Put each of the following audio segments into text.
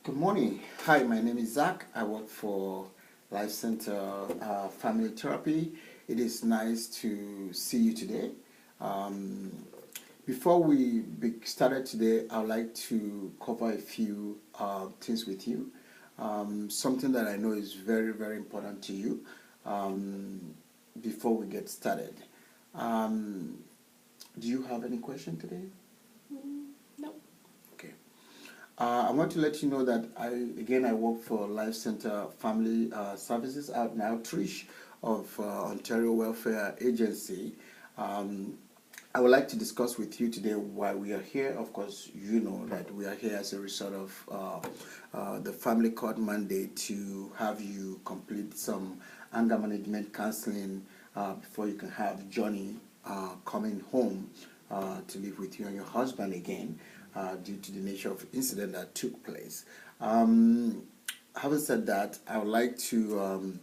Good morning. Hi, my name is Zach. I work for Life Center Family Therapy. It is nice to see you today. Um, Before we started today, I would like to cover a few things with you. Something that I know is very, very important to you before we get started. Um, do you have any question today? No. Okay. I want to let you know that I work for Life Center Family Services and Outreach of Ontario Welfare Agency. I would like to discuss with you today why we are here. Of course, you know that we are here as a result of the family court mandate to have you complete some anger management counseling before you can have Johnny coming home to live with you and your husband again due to the nature of incident that took place. Having said that, I would like to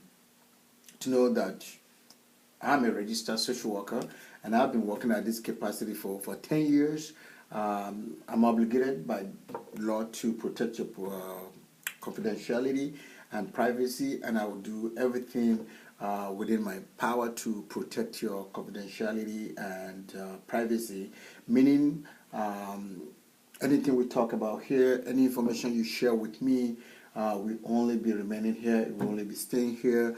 know that I'm a registered social worker and I've been working at this capacity for 10 years. I'm obligated by law to protect your confidentiality and privacy, and I will do everything within my power to protect your confidentiality and privacy, meaning anything we talk about here, any information you share with me will only be remaining here, it will only be staying here.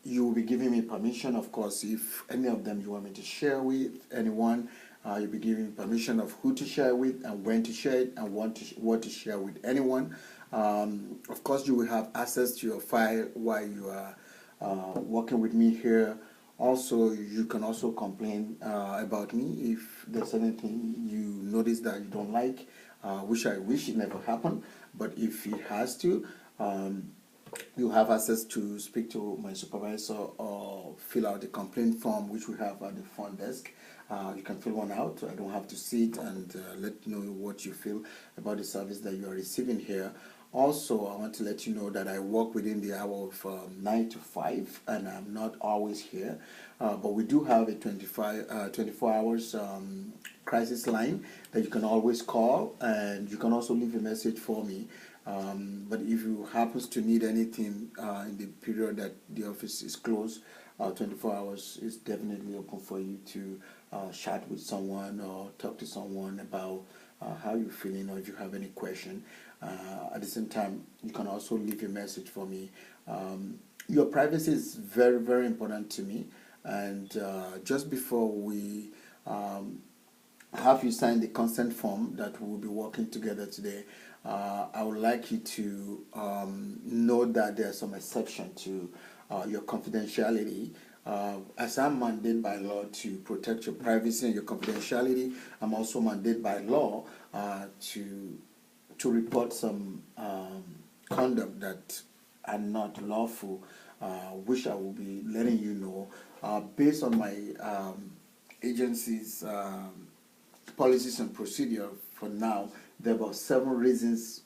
You will be giving me permission, of course, if any of them you want me to share with anyone. You'll be giving me permission of who to share with and when to share it and what to share with anyone. Of course, you will have access to your file while you are working with me here. Also, you can also complain about me if there's anything you notice that you don't like, which I wish it never happened, but if it has to, you have access to speak to my supervisor or fill out the complaint form which we have at the front desk. You can fill one out. I don't have to see it and let know what you feel about the service that you are receiving here. Also, I want to let you know that I work within the hour of 9 to 5 and I'm not always here. But we do have a 24 hours crisis line that you can always call, and you can also leave a message for me. But if you happens to need anything in the period that the office is closed, 24 hours is definitely open for you to chat with someone or talk to someone about how you're feeling, or if you have any question. At the same time, you can also leave a message for me. Your privacy is very, very important to me. And just before we have you sign the consent form that we'll be working together today, I would like you to know that there's some exception to your confidentiality. As I'm mandated by law to protect your privacy and your confidentiality, I'm also mandated by law to report some conduct that are not lawful, which I will be letting you know based on my agency's policies and procedure. For now, there are about 7 reasons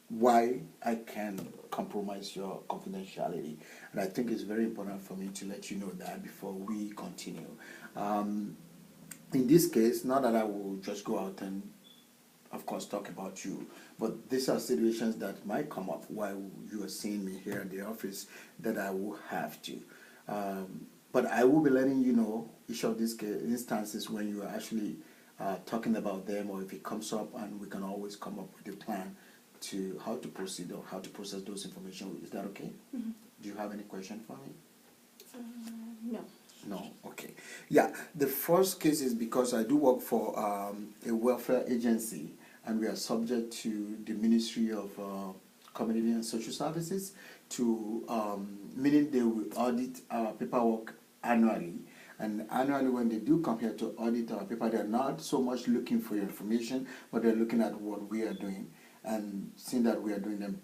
why I can compromise your confidentiality, and I think it's very important for me to let you know that before we continue. In this case, not that I will just go out and of course talk about you, but these are situations that might come up while you are seeing me here in the office that I will have to. But I will be letting you know each of these instances when you are actually talking about them, or if it comes up, and we can always come up with a plan to how to proceed or how to process those information. Is that okay? Mm-hmm. Do you have any question for me? No. No, okay. Yeah, the first case is because I do work for a welfare agency, and we are subject to the Ministry of Community and Social Services to, meaning they will audit our paperwork annually. And annually, when they do come here to audit our paper, they're not so much looking for your information, but they're looking at what we are doing and seeing that we are doing them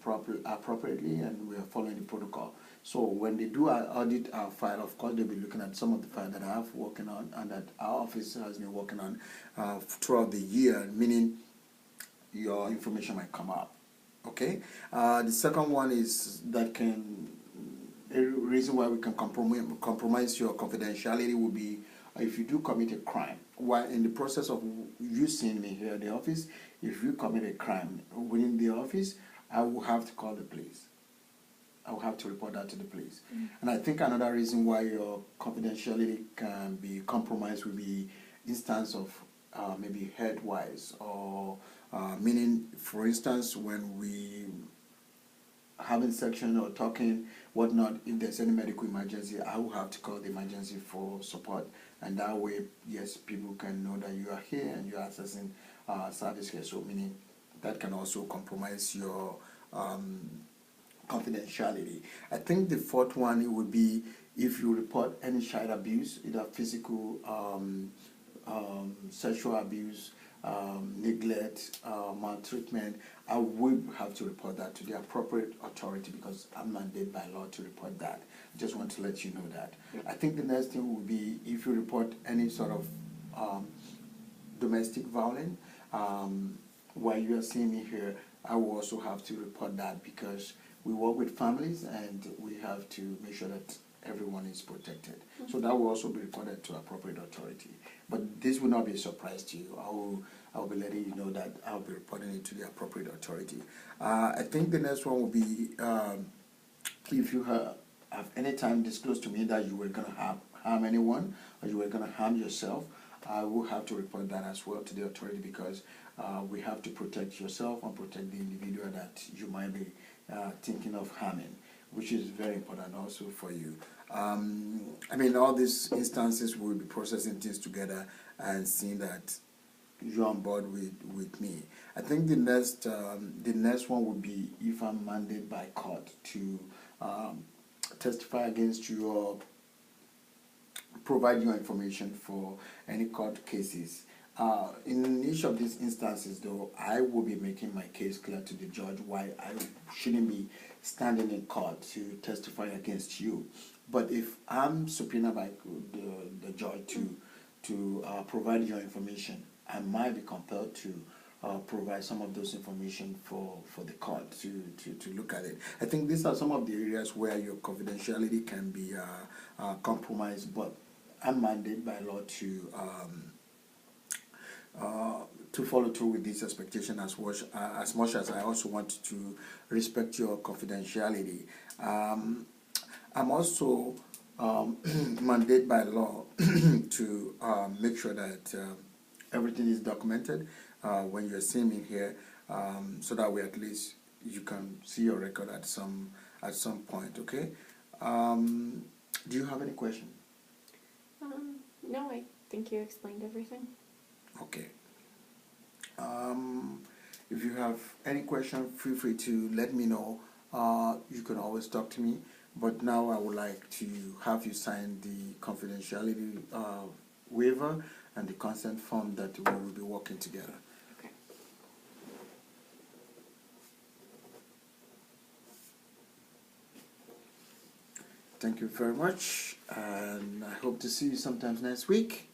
appropriately and we are following the protocol. So when they do audit our file, of course, they'll be looking at some of the file that I have working on and that our office has been working on throughout the year, meaning your information might come up. Okay. The second one is that a reason why we can compromise your confidentiality would be if you do commit a crime. while in the process of you seeing me here at the office, if you commit a crime within the office, I will have to call the police. I will have to report that to the police. And I think another reason why your confidentiality can be compromised will be instance of maybe head-wise, or meaning, for instance, when we having section or talking whatnot, if there's any medical emergency, I will have to call the emergency for support, and that way, yes, people can know that you are here and you are accessing service here. So meaning that can also compromise your confidentiality. I think the fourth one, it would be if you report any child abuse, either physical, sexual abuse, neglect, maltreatment. I would have to report that to the appropriate authority because I'm mandated by law to report that. I just want to let you know that. I think the next thing would be if you report any sort of domestic violence. While you are seeing me here, I will also have to report that because we work with families and we have to make sure that everyone is protected. So that will also be reported to appropriate authority. But this will not be a surprise to you. I will be letting you know that I'll be reporting it to the appropriate authority. I think the next one will be if you have any time disclosed to me that you were going to harm anyone or you were going to harm yourself, I will have to report that as well to the authority because we have to protect yourself and protect the individual that you might be thinking of harming, which is very important also for you. I mean, all these instances will be processing things together and seeing that you're on board with me. I think the next one would be if I'm mandated by court to testify against you or provide your information for any court cases. In each of these instances, though, I will be making my case clear to the judge why I shouldn't be standing in court to testify against you. But if I'm subpoenaed by the judge to provide your information, I might be compelled to provide some of those information for the court to look at it. I think these are some of the areas where your confidentiality can be compromised, but I'm mandated by law to follow through with this expectation as much as I also want to respect your confidentiality. I'm also mandated by law to make sure that everything is documented when you're seeing me here, so that way at least you can see your record at some point. Okay. Do you have any question? No, I think you explained everything. Okay. If you have any question, feel free to let me know. You can always talk to me. But now I would like to have you sign the confidentiality waiver and the consent form that we will be working together. Okay. Thank you very much, and I hope to see you sometimes next week.